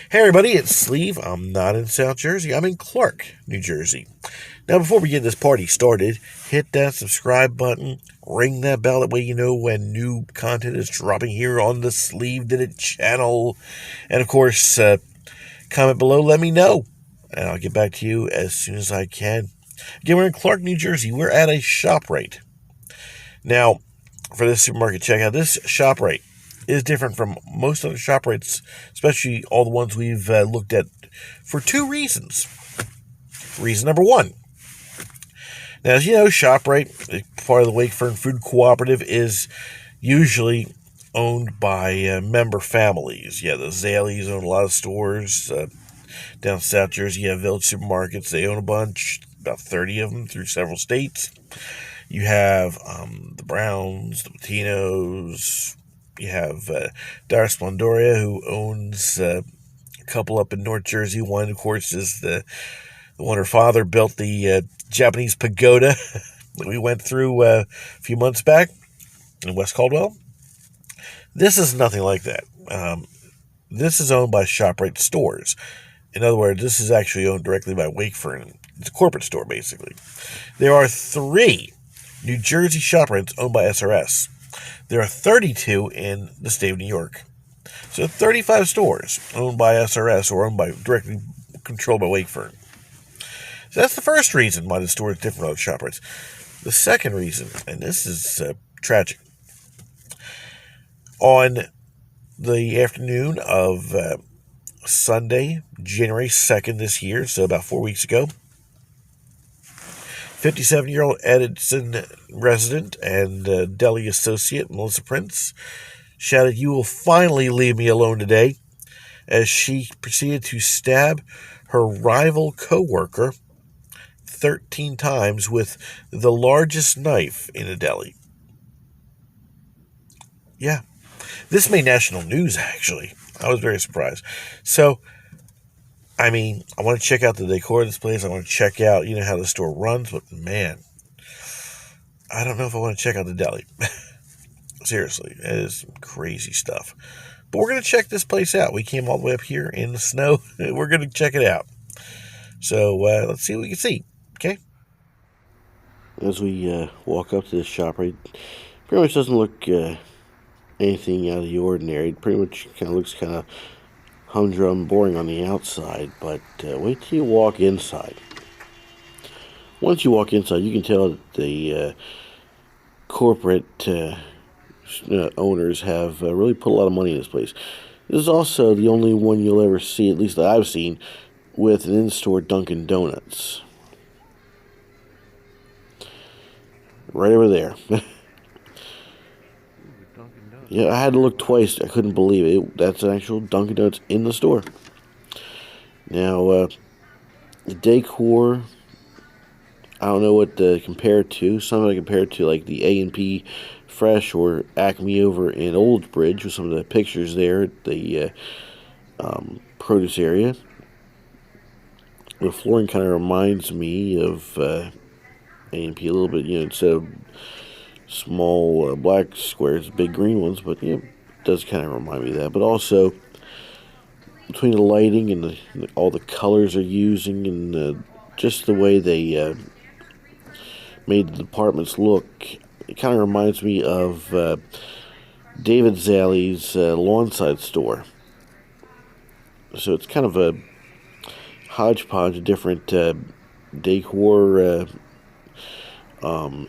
Hey everybody, it's Sleeve. I'm not in South Jersey. I'm in Clark, New Jersey. Now, before we get this party started, hit that subscribe button, ring that bell. That way you know when new content is dropping here on the Sleeve Did It channel. And of course, comment below, let me know. And I'll get back to you as soon as I can. Again, we're in Clark, New Jersey. We're at a ShopRite. Now, for this supermarket checkout, this ShopRite is different from most other ShopRites, especially all the ones we've looked at, for two reasons. Reason number one. Now, as you know, ShopRite, part of the Wakefern Food Cooperative, is usually owned by member families. Yeah, the Zallies own a lot of stores. Down South Jersey, you have Village Supermarkets. They own a bunch, about 30 of them through several states. You have the Browns, the Latinos. You have Dar Splendoria, who owns a couple up in North Jersey. One, of course, is the one her father built, the Japanese pagoda that we went through a few months back in West Caldwell. This is nothing like that. This is owned by ShopRite stores. In other words, this is actually owned directly by Wakefern. It's a corporate store, basically. There are 3 New Jersey ShopRites owned by SRS. There are 32 in the state of New York. So 35 stores owned by SRS or owned by directly controlled by Wakefern. So that's the first reason why the store is different from other ShopRites. The second reason, and this is tragic, on the afternoon of Sunday, January 2nd this year, so about 4 weeks ago, 57-year-old Edison resident and deli associate Melissa Prince shouted, "You will finally leave me alone today," as she proceeded to stab her rival co-worker 13 times with the largest knife in a deli. Yeah, this made national news, actually. I was very surprised. So, I mean, I want to check out the decor of this place. I want to check out, how the store runs. But, man, I don't know if I want to check out the deli. Seriously, it is some crazy stuff. But we're going to check this place out. We came all the way up here in the snow. We're going to check it out. So, let's see what we can see. Okay? As we walk up to this shop, right, pretty much doesn't look anything out of the ordinary. It pretty much kind of looks kind of humdrum, boring on the outside, but wait till you walk inside. Once you walk inside, you can tell that the corporate owners have really put a lot of money in this place. This is also the only one you'll ever see, at least that I've seen, with an in-store Dunkin' Donuts. Right over there. Yeah, I had to look twice. I couldn't believe it. That's an actual Dunkin' Donuts in the store. Now, the decor, I don't know what to compare it to. Some of it compare it to like the A&P Fresh or Acme over in Old Bridge with some of the pictures there at the produce area. The flooring kind of reminds me of A&P a little bit, instead of small black squares, big green ones, but it does kind of remind me of that. But also, between the lighting and all the colors they're using and just the way they made the departments look, it kind of reminds me of David Zallie's Lawnside store. So it's kind of a hodgepodge of different decor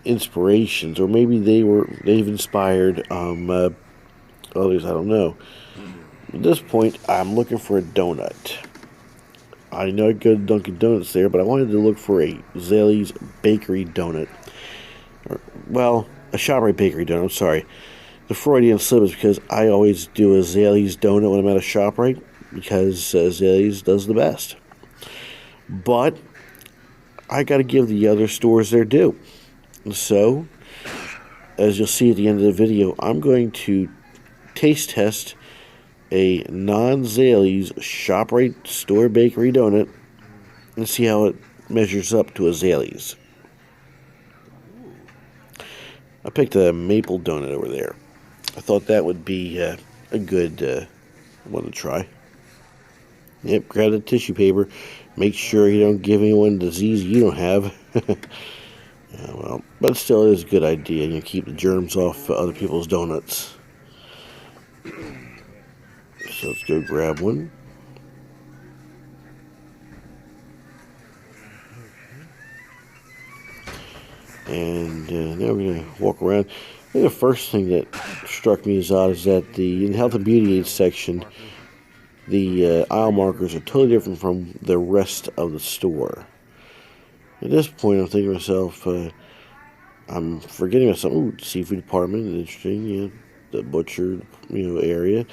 inspirations, or maybe they've inspired others. I don't know. At this point, I'm looking for a donut. I know I go to Dunkin' Donuts there, but I wanted to look for a Zallie's Bakery donut. Well, a ShopRite Bakery donut. I'm sorry. The Freudian slip is because I always do a Zallie's donut when I'm at a ShopRite, because Zallie's does the best. But I got to give the other stores their due. So, as you'll see at the end of the video, I'm going to taste test a non-Zallie's ShopRite store bakery donut and see how it measures up to a Zallie's. I picked a maple donut over there. I thought that would be a good one to try. Yep, grab the tissue paper. Make sure you don't give anyone disease you don't have. Well, but still, it is a good idea. You keep the germs off other people's donuts. So let's go grab one. And now we're going to walk around. I think the first thing that struck me as odd is that in the health and beauty aids section, the aisle markers are totally different from the rest of the store. At this point, I'm thinking to myself, I'm forgetting about something. Ooh, seafood department, interesting. Yeah, the butcher, area.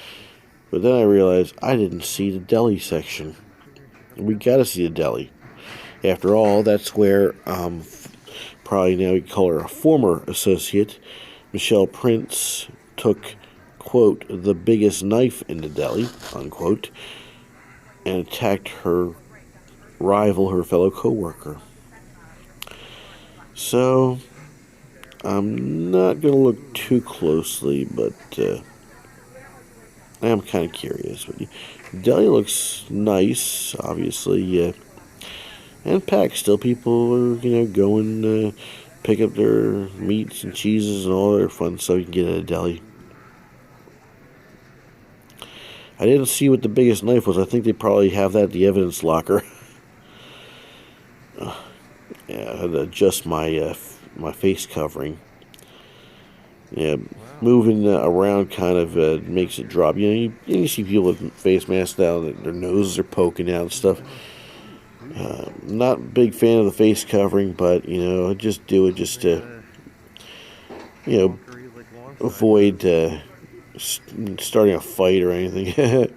But then I realized I didn't see the deli section. We got to see the deli. After all, that's where probably now we call her a former associate, Michelle Prince, took, quote, the biggest knife in the deli, unquote, and attacked her rival, her fellow co-worker. So, I'm not going to look too closely, but I am kind of curious. But the deli looks nice, obviously, and packed. Still people are, going pick up their meats and cheeses and all their fun stuff you can get at a deli. I didn't see what the biggest knife was. I think they probably have that at the evidence locker. Yeah, I had to adjust my my face covering. Yeah, moving around kind of makes it drop. You see people with face masks down, their noses are poking out and stuff. Not a big fan of the face covering, but I just do it just to avoid starting a fight or anything.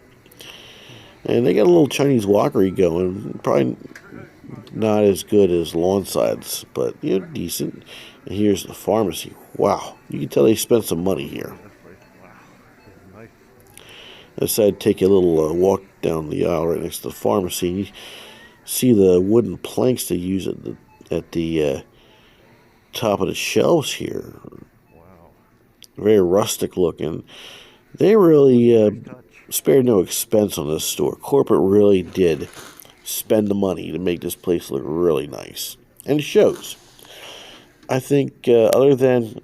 And they got a little Chinese walkery going. Probably not as good as Lawside's, but decent. And here's the pharmacy. Wow, you can tell they spent some money here. I decided to take a little walk down the aisle right next to the pharmacy. You see the wooden planks they use at the top of the shelves here. Very rustic looking. They really spared no expense on this store. Corporate really did spend the money to make this place look really nice. And it shows. I think other than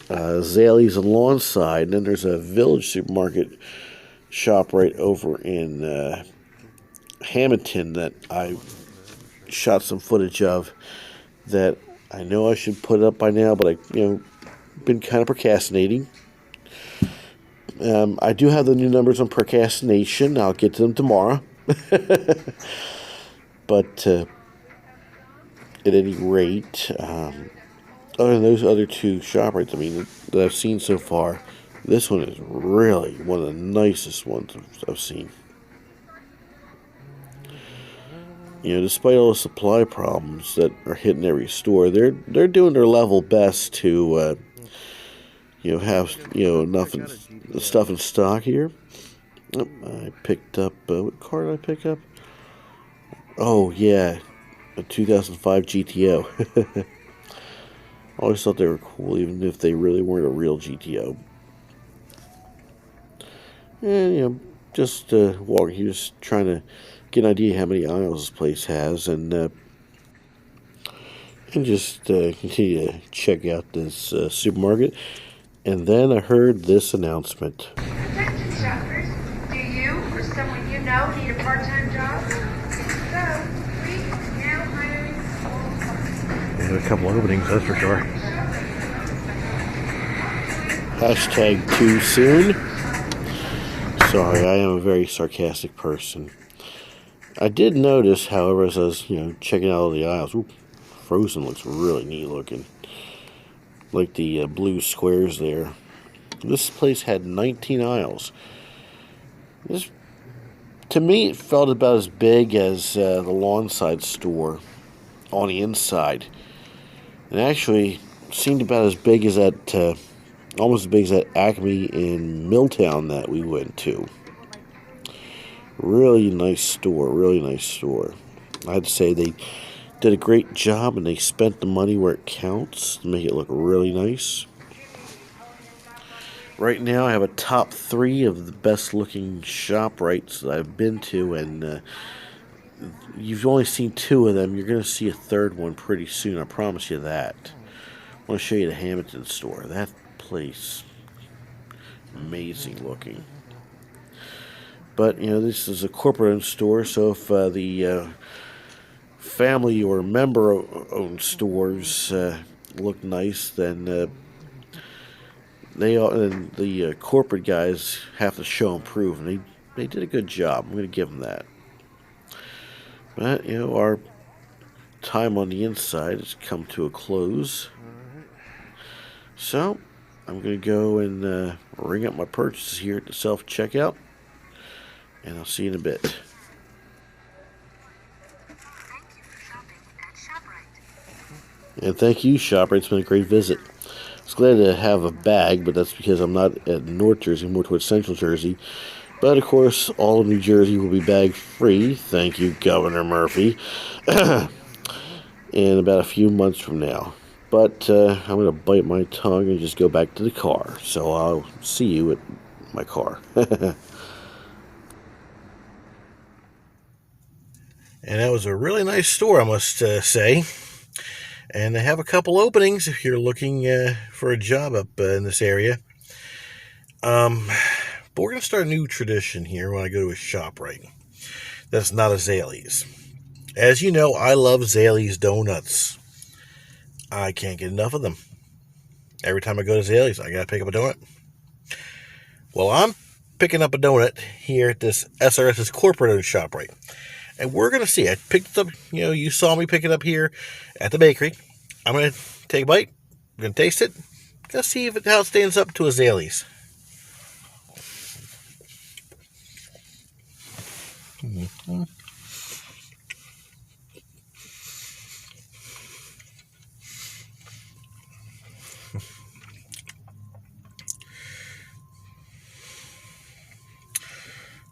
Zallie's and Lawnside, and then there's a Village Supermarket ShopRite over in Hamilton that I shot some footage of that I know I should put up by now, but I been kind of procrastinating. I do have the new numbers on procrastination. I'll get to them tomorrow. But at any rate, other than those other two ShopRites, that I've seen so far, this one is really one of the nicest ones I've seen. Despite all the supply problems that are hitting every store, they're doing their level best to have enough stuff in stock here. Oh, I picked up what car did I pick up? Oh yeah, a 2005 GTO. I always thought they were cool, even if they really weren't a real GTO. And just walking here, just trying to get an idea how many aisles this place has, and just continue to check out this supermarket. And then I heard this announcement. Attention shoppers, do you or someone you know need a part-time job? If so, we now hiring full-time. There's a couple openings, that's for sure. Hashtag too soon. Sorry, I am a very sarcastic person. I did notice, however, as I was checking out all the aisles, Frozen looks really neat looking. Like the blue squares there. This place had 19 aisles. To me, it felt about as big as the Lawnside store on the inside. And actually seemed about as big as that, almost as big as that Acme in Milltown that we went to. Really nice store, really nice store. I'd say they did a great job, and they spent the money where it counts to make it look really nice. Right now I have a top 3 of the best looking ShopRites that I've been to, and you've only seen 2 of them. You're going to see a third one pretty soon, I promise you that. I want to show you the Hamilton store. That place, amazing looking. But, this is a corporate-owned store, so if the family or member-owned stores look nice, then the corporate guys have to show and prove, and they did a good job. I'm going to give them that. But, our time on the inside has come to a close. So, I'm going to go and ring up my purchases here at the self-checkout, and I'll see you in a bit. Thank you for shopping at ShopRite. And thank you, ShopRite. It's been a great visit. I was glad to have a bag, but that's because I'm not at North Jersey, more towards Central Jersey. But, of course, all of New Jersey will be bag-free. Thank you, Governor Murphy. In about a few months from now. But I'm going to bite my tongue and just go back to the car. So I'll see you at my car. And that was a really nice store, I must say. And they have a couple openings if you're looking for a job up in this area. But we're going to start a new tradition here when I go to a ShopRite. That's not a Zallie's. As you know, I love Zallie's donuts. I can't get enough of them. Every time I go to Zallie's, I got to pick up a donut. Well, I'm picking up a donut here at this SRS's corporate-owned ShopRite. And we're going to see. I picked it up, you saw me pick it up here at the bakery. I'm going to take a bite. I'm going to taste it. Going to see how it stands up to a Zallie's. Mm-hmm.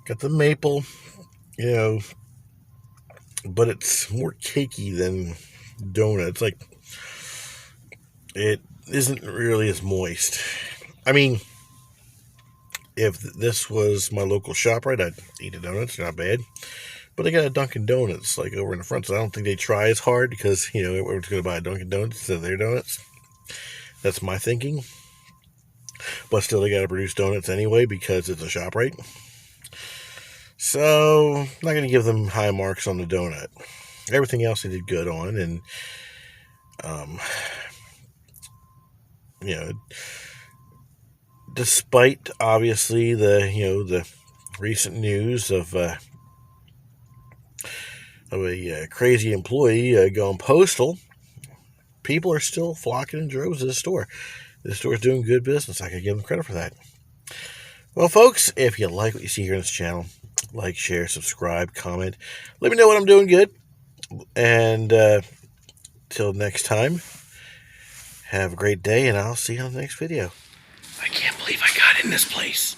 Got the maple, but it's more cakey than donut. It's like, it isn't really as moist. I mean, if this was my local ShopRite, I'd eat a donut. It's not bad. But they got a Dunkin' Donuts, like, over in the front, so I don't think they try as hard because, everyone's going to buy a Dunkin' Donuts instead of their donuts. That's my thinking. But still, they got to produce donuts anyway because it's a ShopRite. So, I'm not going to give them high marks on the donut. Everything else they did good on, and, despite, obviously, the recent news of a crazy employee going postal, people are still flocking in droves to the store. The store's doing good business. I can give them credit for that. Well, folks, if you like what you see here on this channel, like, share, subscribe, comment. Let me know what I'm doing good. And till next time, have a great day, and I'll see you on the next video. I can't believe I got in this place.